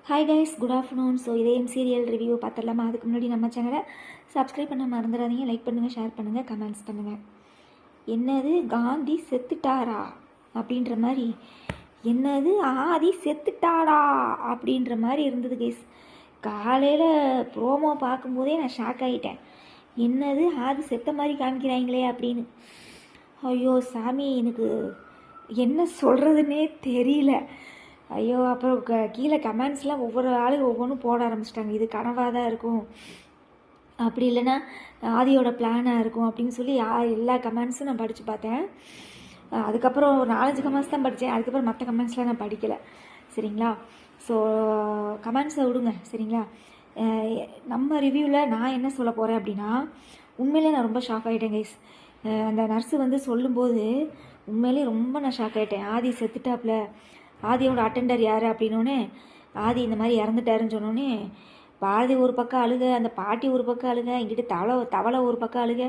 Hi guys, good afternoon. So இதயம் serial review பார்த்துடலாமா? அதுக்கு முன்னாடி நம்ம சேனலை சப்ஸ்கிரைப் பண்ண மறந்துடாதீங்க. லைக் பண்ணுங்கள், ஷேர் பண்ணுங்கள், கமெண்ட்ஸ் பண்ணுங்கள். என்னது காந்தி செத்துட்டாரா அப்படின்ற மாதிரி, என்னது ஆதி செத்துட்டாரா அப்படின்ற மாதிரி இருந்தது கைஸ். காலையில் ப்ரோமோ பார்க்கும்போதே நான் ஷாக் ஆகிட்டேன். என்னது ஆதி செத்த மாதிரி காமிக்கிறாங்களே அப்படின்னு. ஐயோ சாமி, எனக்கு என்ன சொல்கிறதுனே தெரியல. ஐயோ, அப்புறம் கீழே கமெண்ட்ஸ்லாம் ஒவ்வொரு ஆளும் ஒவ்வொன்றும் போட ஆரம்பிச்சிட்டாங்க. இது கனவாக தான் இருக்கும், அப்படி இல்லைன்னா ஆதியோட பிளானாக இருக்கும் அப்படின்னு சொல்லி எல்லா கமெண்ட்ஸும் நான் படித்து பார்த்தேன். அதுக்கப்புறம் ஒரு 4-5 கமெண்ட்ஸ் தான் படித்தேன். அதுக்கப்புறம் மற்ற கமெண்ட்ஸ்லாம் நான் படிக்கலை. சரிங்களா? ஸோ கமெண்ட்ஸை விடுங்க. சரிங்களா? நம்ம ரிவ்யூவில் நான் என்ன சொல்ல போகிறேன் அப்படின்னா, உண்மையிலே நான் ரொம்ப ஷாக் ஆகிட்டேன் கைஸ். அந்த நர்ஸு வந்து சொல்லும்போது உண்மையிலே ரொம்ப நான் ஷாக் ஆகிட்டேன். ஆதி செத்துட்டாப்புல, ஆதியோட அட்டெண்டர் யார் அப்படின்னோடனே, ஆதி இந்த மாதிரி இறந்துட்டாருன்னு சொன்னோடனே பாரதி ஒரு பக்கம் அழுக, அந்த பாட்டி ஒரு பக்கம் அழுக, இங்கிட்டு தவளை ஒரு பக்கம் அழுக,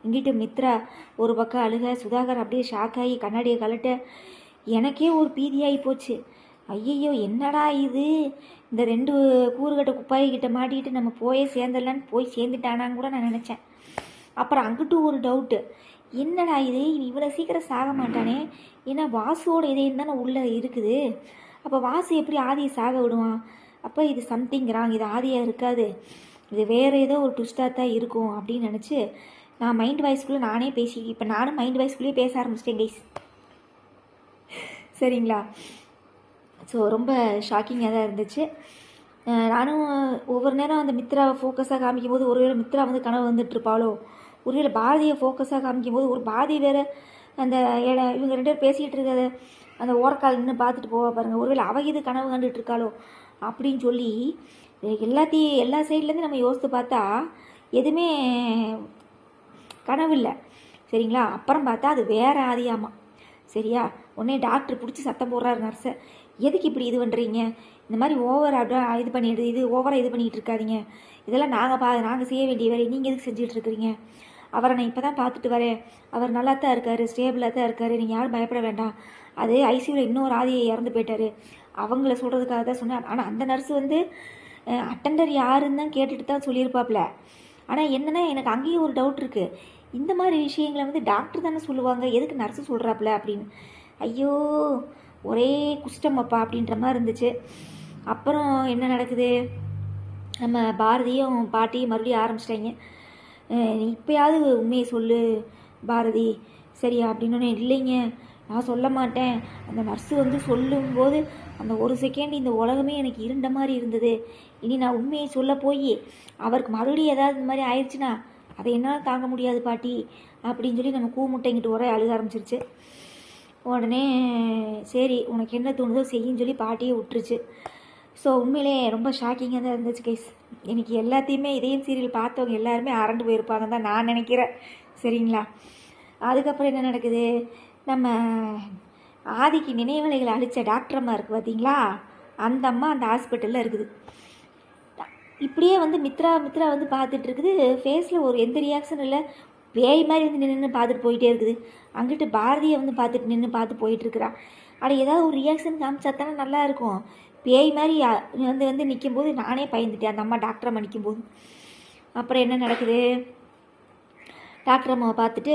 இங்கிட்டு மித்ரா ஒரு பக்கம் அழுக, சுதாகர் அப்படியே ஷாக் ஆகி கண்ணாடியை கலட்ட. எனக்கே ஒரு பீதியாகி போச்சு. ஐயையோ, என்னடா இது, இந்த 2 கூறுகட்ட குப்பாய்கிட்ட மாட்டிக்கிட்டு நம்ம போயே சேர்ந்துடலான்னு போய் சேர்ந்துட்டானான்னு கூட நான் நினச்சேன். அப்புறம் அங்கிட்டு ஒரு டவுட்டு, என்னடா இது, இவ்வளோ சீக்கிரம் சாக மாட்டானே, ஏன்னா வாசுவோட இதயம் தானே உள்ளே இருக்குது. அப்போ வாசு எப்படி ஆதியை சாக விடுவான்? அப்போ இது சம்திங் ராங், இது ஆதியாக இருக்காது, இது வேறு ஏதோ ஒரு ட்விஸ்டாக தான் இருக்கும் அப்படின்னு நினச்சி நான் மைண்ட் வாய்ஸ்குள்ளே நானே இப்போ நானும் மைண்ட் வாய்ஸ்குள்ளேயே பேச ஆரம்பிச்சிட்டேன் கைஸ். சரிங்களா? ஸோ ரொம்ப ஷாக்கிங்காக தான் இருந்துச்சு. நானும் ஒவ்வொரு நேரம் அந்த மித்ராவை ஃபோக்கஸாக காமிக்கும் போது ஒருவேளை மித்ரா வந்து கனவு வந்துட்டுருப்பாளோ, ஒருவேளை பாரதியை ஃபோக்கஸாக காமிக்கும் போது ஒரு பாரதி வேறு அந்த இவங்க 2 பேர் பேசிக்கிட்டு இருக்கிற அந்த ஓரக்கால் நின்று பார்த்துட்டு போவா பாருங்கள், ஒருவேளை அவ இது கனவு கண்டுட்டு இருக்காளோ அப்படின்னு சொல்லி எல்லா சைட்லேருந்து நம்ம யோசித்து பார்த்தா எதுவுமே கனவு இல்லை. சரிங்களா? அப்புறம் பார்த்தா அது வேறு ஆதியாமா. சரியா? உடனே டாக்டர் பிடிச்சி சத்தம் போடுறாரு நர்ஸை, எதுக்கு இப்படி இது பண்ணுறீங்க, இந்த மாதிரி ஓவராக இது பண்ணிகிட்டு இருக்காதீங்க, இதெல்லாம் நாங்கள் செய்ய வேண்டிய வேலை, நீங்கள் எதுக்கு செஞ்சிட்ருக்குறீங்க, அவரை நான் இப்போ தான் பார்த்துட்டு வரேன், அவர் நல்லா தான் இருக்கார், ஸ்டேபிளாக தான் இருக்கார், நீங்கள் யாரும் பயப்பட வேண்டாம், அது ஐசியூவில் இன்னொரு ஆதியை இறந்து போயிட்டார், அவங்கள சொல்கிறதுக்காக தான் சொன்னேன். ஆனால் அந்த நர்ஸு வந்து அட்டெண்டர் யாருன்னு தான் கேட்டுட்டு தான் சொல்லியிருப்பாப்புல. ஆனால் என்னென்னா எனக்கு அங்கேயும் ஒரு டவுட் இருக்குது, இந்த மாதிரி விஷயங்களை வந்து டாக்டர் தானே சொல்லுவாங்க, எதுக்கு நர்ஸு சொல்கிறாப்புல அப்படின்னு. ஐயோ, ஒரே குஷ்டம் அப்பா அப்படின்ற மாதிரி இருந்துச்சு. அப்புறம் என்ன நடக்குது, நம்ம பாரதியும் பாட்டியும் மறுபடியும் ஆரம்பிச்சிட்டாங்க. இப்போயாவது உண்மையை சொல்லு பாரதி, சரியா அப்படின்னோடனே, இல்லைங்க நான் சொல்ல மாட்டேன், அந்த நர்ஸு வந்து சொல்லும்போது அந்த ஒரு செகண்ட் இந்த உலகமே எனக்கு இருண்ட மாதிரி இருந்தது, இனி நான் உண்மையை சொல்ல போய் அவருக்கு மறுபடியும் ஏதாவது இந்த மாதிரி ஆயிடுச்சுன்னா அதை என்னால் தாங்க முடியாது பாட்டி அப்படின்னு சொல்லி நம்ம கூமுட்டைங்கிட்டு ஒரே அழுக ஆரம்பிச்சிருச்சு. உடனே சரி உனக்கு என்ன தோணுதோ செய்யின்னு சொல்லி பாட்டியே விட்டுருச்சு. ஸோ உண்மையிலே ரொம்ப ஷாக்கிங்காக தான் இருந்துச்சு கைஸ். எனக்கு எல்லாத்தையுமே இதயம் சீரியல் பார்த்தவங்க எல்லாருமே அரண்டு போயிருப்பாங்க தான் நான் நினைக்கிறேன். சரிங்களா? அதுக்கப்புறம் என்ன நடக்குது, நம்ம ஆதிக்கு நினைவலைகளை அழித்த டாக்டர் அம்மா இருக்குது பார்த்தீங்களா, அந்த அம்மா அந்த ஹாஸ்பிட்டலில் இருக்குது. இப்படியே வந்து மித்ரா வந்து பார்த்துட்டு இருக்குது, ஃபேஸில் ஒரு எந்த ரியாக்ஷனும் இல்லை, பேய் மாதிரி வந்து நின்று பார்த்துட்டு போயிட்டே இருக்குது. அங்கிட்டு பாரதியை வந்து பார்த்துட்டு நின்று பார்த்து போயிட்டுருக்குறா. ஆனால் ஏதாவது ஒரு ரியாக்ஷன் காமிச்சா தானே நல்லா இருக்கும். பேய் மாதிரி வந்து நிற்கும்போது நானே பயந்துட்டேன், அந்த அம்மா டாக்டர் அம்மா நிற்கும்போது. அப்புறம் என்ன நடக்குது, டாக்டர் அம்மாவை பார்த்துட்டு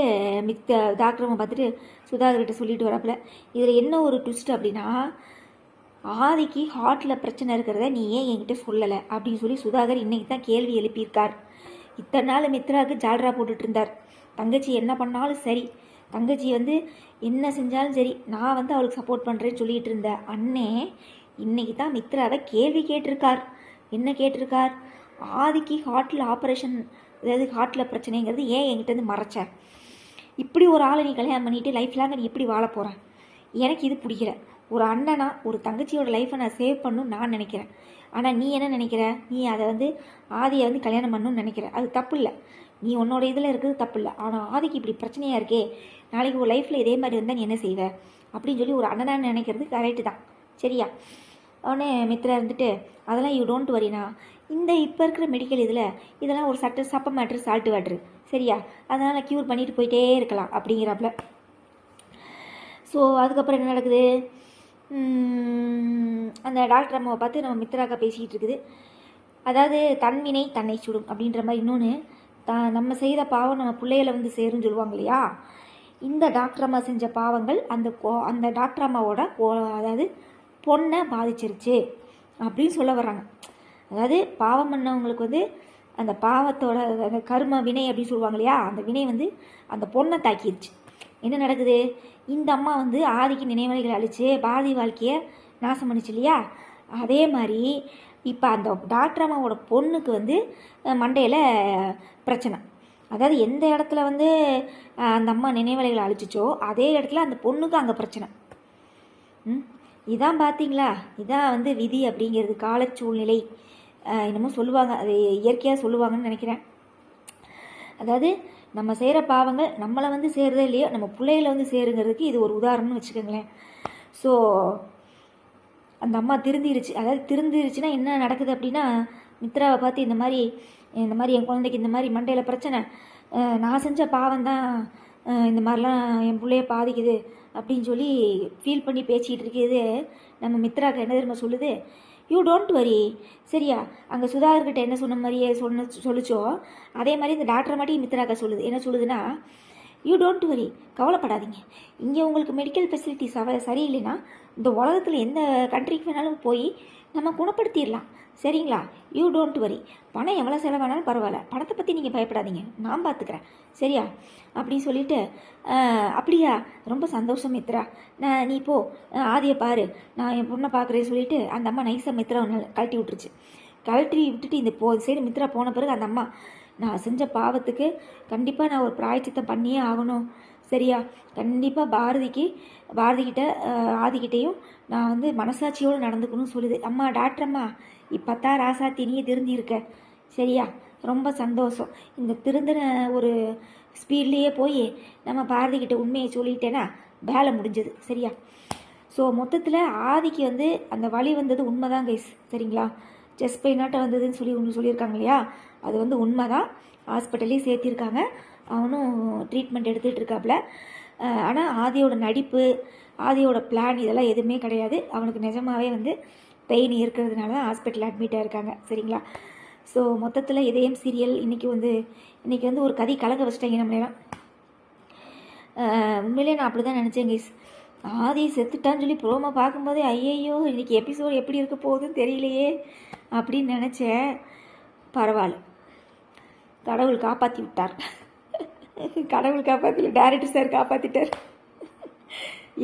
டாக்டர் அம்மா பார்த்துட்டு சுதாகர்கிட்ட சொல்லிட்டு வரப்பில், இதில் என்ன ஒரு ட்விஸ்ட் அப்படின்னா, ஆதிக்கு ஹார்ட்டில் பிரச்சனை இருக்கிறத நீ ஏன் என்கிட்ட சொல்லலை அப்படின்னு சொல்லி சுதாகர் இன்றைக்கி தான் கேள்வி எழுப்பியிருக்கார். இத்தனை நாள் மித்ராவுக்கு ஜால்ரா போட்டுட்டு இருந்தார், தங்கச்சி என்ன பண்ணாலும் சரி, தங்கச்சி வந்து என்ன செஞ்சாலும் சரி, நான் வந்து அவளுக்கு சப்போர்ட் பண்ணுறேன்னு சொல்லிகிட்டு இருந்த அண்ணே இன்றைக்கி தான் மித்ராவை கேள்வி கேட்டிருக்கார். என்ன கேட்டிருக்கார், ஆதிக்கு ஹார்ட்டில் ஆப்ரேஷன், அதாவது ஹார்ட்டில் பிரச்சனைங்கிறது ஏன் என்கிட்டருந்து மறைச்ச, இப்படி ஒரு ஆளை நீ கல்யாணம் பண்ணிவிட்டு லைஃப் லாங்க நீ எப்படி வாழ போகிற, எனக்கு இது பிடிக்கல. ஒரு அண்ணனா ஒரு தங்கச்சியோட லைஃப்பை நான் சேவ் பண்ணணும்னு நான் நினைக்கிறேன். ஆனால் நீ என்ன நினைக்கிற, நீ அதை வந்து ஆதியை வந்து கல்யாணம் பண்ணணும்னு நினைக்கிற, அது தப்பு இல்லை, நீ உன்னோட இதில் இருக்கிறது தப்பு இல்லை. ஆனால் ஆதிக்கு இப்படி பிரச்சனையாக இருக்கே, நாளைக்கு ஒரு லைஃப்பில் இதே மாதிரி இருந்தால் நீ என்ன செய்வ அப்படின்னு சொல்லி ஒரு அண்ணனான்னு நினைக்கிறது கரெக்டு தான். சரியா? அவனே மித்ரா இருந்துட்டு, அதெல்லாம் யூ டோன்ட் வரினா, இந்த இப்போ இருக்கிற மெடிக்கல் இதெல்லாம் ஒரு சப்ப மேட்ரு சால்ட்டு வாட்ரு, சரியா, அதனால் க்யூர் பண்ணிட்டு போயிட்டே இருக்கலாம் அப்படிங்கிறாப்புல. ஸோ அதுக்கப்புறம் என்ன நடக்குது, அந்த டாக்டர் அம்மாவை பார்த்து நம்ம மித்ராக்கா பேசிக்கிட்டு இருக்குது. அதாவது தன்வினை தன்னை சுடும் அப்படின்ற மாதிரி. இன்னொன்று, நம்ம செய்த பாவம் நம்ம பிள்ளைகளை வந்து சேரும்னு சொல்லுவாங்க இல்லையா. இந்த டாக்டர் அம்மா செஞ்ச பாவங்கள் அந்த டாக்டர் அம்மாவோட அதாவது பொண்ணை பாதிச்சிருச்சு அப்படின்னு சொல்ல வர்றாங்க. அதாவது பாவம் பண்ணவங்களுக்கு வந்து அந்த பாவத்தோட அந்த கர்ம வினை அப்படின்னு சொல்லுவாங்க இல்லையா, அந்த வினை வந்து அந்த பொண்ணை தாக்கிடுச்சு. என்ன நடக்குது, இந்த அம்மா வந்து ஆதிக்கு நினைவலைகளை அழித்து பாரதி வாழ்க்கையை நாசம் பண்ணிச்சு இல்லையா. அதே மாதிரி இப்போ அந்த டாக்டர் அம்மாவோட பொண்ணுக்கு வந்து மண்டையில் பிரச்சனை. அதாவது எந்த இடத்துல வந்து அந்த அம்மா நினைவலைகளை அழிச்சிச்சோ அதே இடத்துல அந்த பொண்ணுக்கு அங்கே பிரச்சனை. இதான் பார்த்தீங்களா, இதான் வந்து விதி அப்படிங்கிறது, கால சூழ்நிலை என்னமோ சொல்லுவாங்க, அது இயற்கையாக சொல்லுவாங்கன்னு நினைக்கிறேன். அதாவது நம்ம செய்கிற பாவங்கள் நம்மளை வந்து சேருதோ இல்லையோ நம்ம பிள்ளைகளை வந்து சேருங்கிறதுக்கு இது ஒரு உதாரணம்னு வச்சுக்கோங்களேன். ஸோ அந்த அம்மா திருந்திருச்சு. அதாவது திருந்திருச்சுன்னா என்ன நடக்குது அப்படின்னா, மித்ராவை பார்த்து இந்த மாதிரி என் குழந்தைக்கு இந்த மாதிரி மண்டையில் பிரச்சனை, நான் செஞ்ச பாவம் தான் இந்த மாதிரிலாம் என் பிள்ளைய பாதிக்குது அப்படின்னு சொல்லி ஃபீல் பண்ணி பேசிக்கிட்டு இருக்குது. நம்ம மித்ராக்கு என்ன தெரியுமா சொல்லுது, யூ டோன்ட் வரி. சரியா, அங்கே சுதாகர்கிட்ட என்ன சொன்ன மாதிரியே சொல்லிச்சோ அதே மாதிரி இந்த டாக்டரை மாட்டி மித்ராக்கா சொல்லுது. என்ன சொல்லுதுன்னா, யூ டோன்ட் வரி, கவலைப்படாதீங்க. இங்கே உங்களுக்கு மெடிக்கல் ஃபெசிலிட்டிஸ் சரியில்லைன்னா இந்த உலகத்தில் எந்த கண்ட்ரிக்கு வேணாலும் போய் நம்ம குணப்படுத்திடலாம். சரிங்களா, யூ டோன்ட் வரி. பணம் எவ்வளோ செலவானாலும் பரவாயில்ல, பணத்தை பற்றி நீங்கள் பயப்படாதீங்க, நான் பார்த்துக்கிறேன். சரியா அப்படின்னு சொல்லிட்டு, அப்படியா, ரொம்ப சந்தோஷம் மித்ரா, நீ போ ஆதியை பாரு, நான் என் பொண்ணை பார்க்குறேன்னு சொல்லிட்டு அந்த அம்மா நைஸாக மித்ரா கழட்டி விட்டுருச்சு. கழட்டி விட்டுட்டு இந்த சரி மித்ரா போன பிறகு அந்த அம்மா, நான் செஞ்ச பாவத்துக்கு கண்டிப்பாக நான் ஒரு பிராயச்சித்தம் பண்ணியே ஆகணும். சரியா, கண்டிப்பாக பாரதிக்கிட்ட ஆதிக்கிட்டையும் நான் வந்து மனசாட்சியோடு நடந்துக்கணும்னு சொல்லுது. அம்மா டாக்டர் அம்மா, இப்போத்தான் ராசாத்தி நீ திருந்திருக்க. சரியா, ரொம்ப சந்தோஷம். இந்த திருந்தின ஒரு ஸ்பீட்லேயே போய் நம்ம பாரதிக்கிட்ட உண்மையை சொல்லிட்டேன்னா வேலை முடிஞ்சது. சரியா, ஸோ மொத்தத்தில் ஆதிக்கு வந்து அந்த வலி வந்தது உண்மைதான் கைஸ். சரிங்களா, செஸ்ட் பெயினாட்டம் வந்ததுன்னு சொல்லி ஒன்று சொல்லியிருக்காங்க இல்லையா, அது வந்து உண்மை தான். ஹாஸ்பிட்டல்லே சேர்த்திருக்காங்க, அவனும் ட்ரீட்மெண்ட் எடுத்துகிட்டு இருக்காப்புல. ஆனால் ஆதியோட நடிப்பு, ஆதியோட பிளான் இதெல்லாம் எதுவுமே கிடையாது. அவனுக்கு நிஜமாகவே வந்து பெயின் இருக்கிறதுனால தான் ஹாஸ்பிட்டல் அட்மிட் ஆகிருக்காங்க. சரிங்களா, ஸோ மொத்தத்தில் இதயம் சீரியல் இன்றைக்கி வந்து ஒரு கதை கலங்க வச்சிட்டாங்க நம்மளெல்லாம். உண்மையிலே நான் அப்படி தான் நினச்சேன் கைஸ். ஆதி செத்துட்டான்னு சொல்லி ப்ரோமோ பார்க்கும்போதே ஐயையோ இன்றைக்கி எபிசோடு எப்படி இருக்க போகுதுன்னு தெரியலையே அப்படின்னு நினச்சேன். பரவாயில்ல, கடவுள் காப்பாற்றி விட்டார். கடவுள் காப்பாற்றல, டைரக்டர் சார் காப்பாற்றிட்டார்.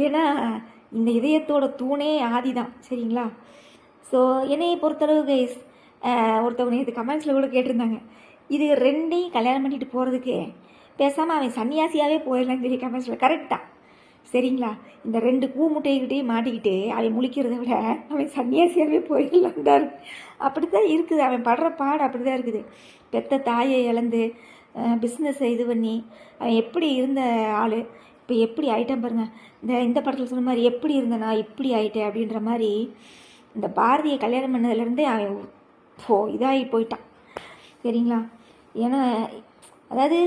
ஏன்னா இந்த இதயத்தோட தூணே ஆதி தான். சரிங்களா, ஸோ என்னையை பொறுத்தளவு கைஸ், ஒருத்தவங்க இது கமெண்ட்ஸில் கூட கேட்டிருந்தாங்க, இது ரெண்டையும் கல்யாணம் பண்ணிட்டு போகிறதுக்கு பேசாமல் அவன் சன்னியாசியாகவே போயிடலான்னு சொல்லி கமெண்ட்ஸில். கரெக்ட் தான். சரிங்களா, இந்த ரெண்டு பூ முட்டைகிட்டையும் மாட்டிக்கிட்டு அவன் முழிக்கிறத விட அவன் சன்னியாசியாகவே போயிடலாம் தான். அப்படி தான் இருக்குது, அவன் படுற பாடு அப்படி தான் இருக்குது. பெத்த தாயை இழந்து பிஸ்னஸை இது பண்ணி அவன் எப்படி இருந்த ஆள் இப்போ எப்படி ஆகிட்டான் பாருங்கள். இந்த படத்தில் சொன்ன மாதிரி எப்படி இருந்தேன் நான் இப்படி ஆகிட்டேன் அப்படின்ற மாதிரி இந்த பாரதியை கல்யாணம் பண்ணதுலேருந்தே அவன் இதாகி போயிட்டான். சரிங்களா, ஏன்னா அதாவது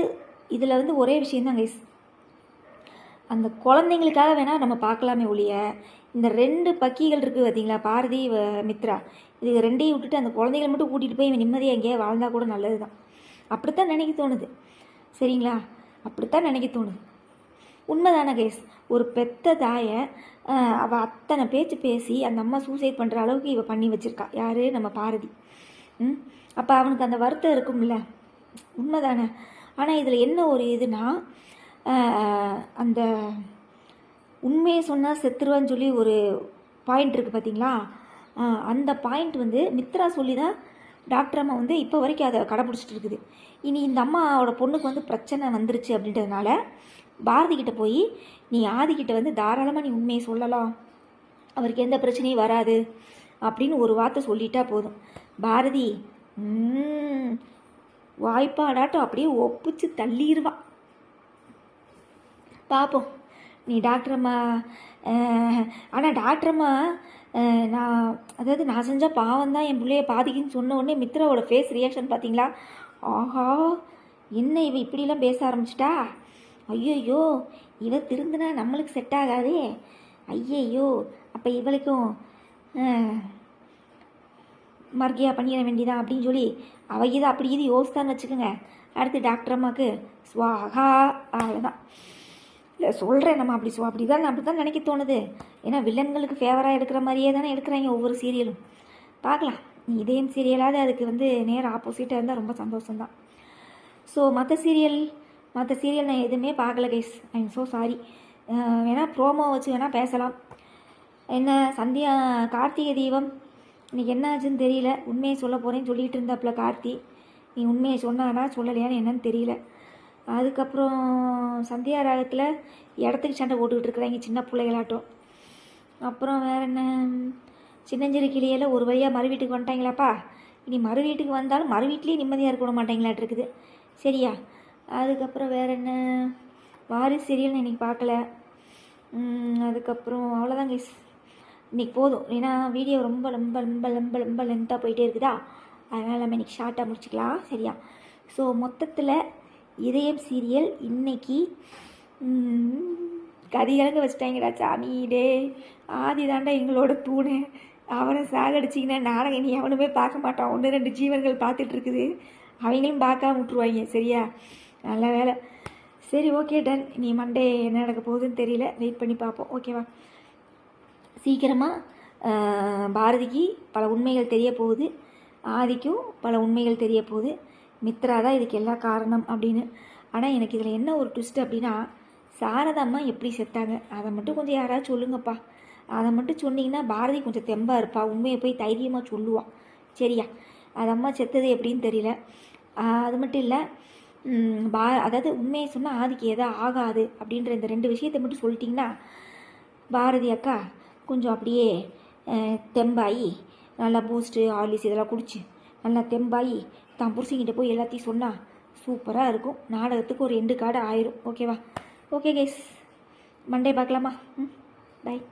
இதில் வந்து ஒரே விஷயந்தான் கைஸ், அந்த குழந்தைங்களுக்காக வேணால் நம்ம பார்க்கலாமே ஒழிய, இந்த ரெண்டு பக்கிகள் இருக்குது பார்த்தீங்களா, பாரதி மித்ரா, இது ரெண்டையும் விட்டுட்டு அந்த குழந்தைகளை மட்டும் கூட்டிகிட்டு போய் நிம்மதியாக எங்கேயா வாழ்ந்தால் கூட நல்லது தான். அப்படித்தான் நினைக்க தோணுது. சரிங்களா, அப்படித்தான் நினைக்க தோணுது. உண்மைதானே கைஸ், ஒரு பெத்த தாயை அவள் அத்தனை பேச்சு பேசி அந்த அம்மா சூசைட் பண்ணுற அளவுக்கு இவள் பண்ணி வச்சுருக்கா. யார், நம்ம பாரதி. அப்போ அவனுக்கு அந்த வருத்தம் இருக்கும்ல, உண்மைதானே. ஆனால் இதில் என்ன ஒரு இதுனா, அந்த உண்மையை சொன்னால் செத்துருவான்னு சொல்லி ஒரு பாயிண்ட் இருக்குது பார்த்தீங்களா, அந்த பாயிண்ட் வந்து மித்ரா சொல்லி தான் டாக்டர் அம்மா வந்து இப்போ வரைக்கும் அதை கடைப்பிடிச்சிட்டு இருக்குது. இனி இந்த அம்மாவோட பொண்ணுக்கு வந்து பிரச்சனை வந்துருச்சு அப்படின்றதுனால பாரதிக்கிட்ட போய் நீ ஆதிக்கிட்ட வந்து தாராளமாக நீ உண்மையை சொல்லலாம், அவருக்கு எந்த பிரச்சனையும் வராது அப்படின்னு ஒரு வார்த்தை சொல்லிட்டா போதும். பாரதி வாய்ப்பாடாட்டம் அப்படியே ஒப்பிச்சு தள்ளிடுவா. பார்ப்போம். நீ டாக்டர் அம்மா, ஆனால் டாக்டர் அம்மா நான் செஞ்ச பாவம் தான் என் பிள்ளைய பாதிக்குன்னு சொன்ன உடனே மித்ராவோட ஃபேஸ் ரியாக்ஷன் பார்த்தீங்களா? ஆஹா, என்ன இவ இப்படிலாம் பேச ஆரம்பிச்சிட்டா, ஐயோ இவ திருந்தினா நம்மளுக்கு செட் ஆகாதே ஐயையோ, அப்போ இவளுக்கும் மர்கியா பண்ணிட வேண்டியதான் அப்படின்னு சொல்லி அவ இதை அப்படி இது யோசித்தான்னு வச்சுக்கோங்க. அடுத்து டாக்டர் அம்மாவுக்கு ஸ்வாகா, அவ்வளோதான். இல்லை சொல்கிறேன், நம்ம அப்படி தான் நினைக்க தோணுது. ஏன்னா வில்லன்களுக்கு ஃபேவராக எடுக்கிற மாதிரியே தானே எடுக்கிறாங்க ஒவ்வொரு சீரியலும். பார்க்கலாம், இதயம் சீரியலாவது அதுக்கு நேர் ஆப்போசிட்டாக இருந்தால் ரொம்ப சந்தோஷம்தான். ஸோ மற்ற சீரியல் நான் எதுவுமே பார்க்கல guys. I am so sorry. வேணால் ப்ரோமோ வச்சு வேணால் பேசலாம். என்ன சந்தியா கார்த்திகை தீபம் இன்றைக்கி என்ன ஆச்சுன்னு தெரியல. உண்மையை சொல்ல போகிறேன்னு சொல்லிகிட்டு இருந்தாப்புல கார்த்தி. நீ உண்மையை சொன்னானா சொல்லலையான்னு என்னன்னு தெரியல. அதுக்கப்புறம் சந்தியா ராகத்தில் இடத்துக்கு சண்டை போட்டுக்கிட்டு இருக்கிறாங்க சின்ன பிள்ளைகளாட்டம். அப்புறம் வேறு என்ன, சின்னஞ்சிறு கிளியில் ஒரு வழியாக மறு வீட்டுக்கு வந்துட்டாங்களாப்பா. இனி மறு வீட்டுக்கு வந்தாலும் மறு வீட்லேயே நிம்மதியாக இருக்க விட மாட்டாங்களாட்டு இருக்குது. சரியா? அதுக்கப்புறம் வேறு என்ன, வாரிசு சீரியல் இன்றைக்கி பார்க்கல. அதுக்கப்புறம் அவ்வளோதான் கைஸ், இன்றைக்கி போதும். ஏன்னா வீடியோ ரொம்ப ரொம்ப ரொம்ப ரொம்ப ரொம்ப லென்த்தாக போயிட்டே இருக்குதா, அதனால் நம்ம இன்றைக்கி ஷார்ட்டாக முடிச்சுக்கலாம். சரியா? ஸோ மொத்தத்தில் இதயம் சீரியல் இன்னைக்கு கதிகலங்க வச்சுட்டாங்கடா சாமி. டே ஆதி தாண்டா எங்களோட தூணு. அவனை சாகடிச்சிங்கன்னா நாடகம் நீ அவனுமே பார்க்க மாட்டான். 1-2 ஜீவன்கள் பார்த்துட்ருக்குது, அவங்களும் பார்க்காம விட்ருவாங்க. சரியா? நல்ல வேலை. சரி, ஓகே, டன். நீ மண்டே என்ன நடக்க போகுதுன்னு தெரியல, வெயிட் பண்ணி பார்ப்போம். ஓகேவா? சீக்கிரமாக பாரதிக்கு பல உண்மைகள் தெரிய போகுது, ஆதிக்கும் பல உண்மைகள் தெரிய போகுது. மித்ரா தான் இதுக்கு எல்லா காரணம் அப்படின்னு. ஆனால் எனக்கு இதில் என்ன ஒரு ட்விஸ்ட் அப்படின்னா, சாரதாம்மா எப்படி செத்தாங்க அதை மட்டும் கொஞ்சம் யாராவது சொல்லுங்கப்பா. அதை மட்டும் சொன்னீங்கன்னா பாரதி கொஞ்சம் தெம்பாக இருப்பா, உண்மையை போய் தைரியமாக சொல்லுவாள். சரியா? அது அம்மா செத்தது எப்படின்னு தெரியல. அது மட்டும் இல்லை, அதாவது உண்மையை சொன்னால் ஆதிக்கு எதோ ஆகாது அப்படின்ற இந்த 2 விஷயத்தை மட்டும் சொல்லிட்டிங்கன்னா பாரதி அக்கா கொஞ்சம் அப்படியே தெம்பாயி நல்லா பூஸ்ட்டு ஹார்லிக்ஸ் இதெல்லாம் குடிச்சு நல்லா தெம்பாயி தான் புருஷங்கிட்ட போய் எல்லாத்தையும் சொன்னால் சூப்பராக இருக்கும். நாடகத்துக்கு ஒரு 2 கார்டு ஆயிரும். ஓகேவா? ஓகே கைஸ், மண்டே பார்க்கலாமா? பாய்.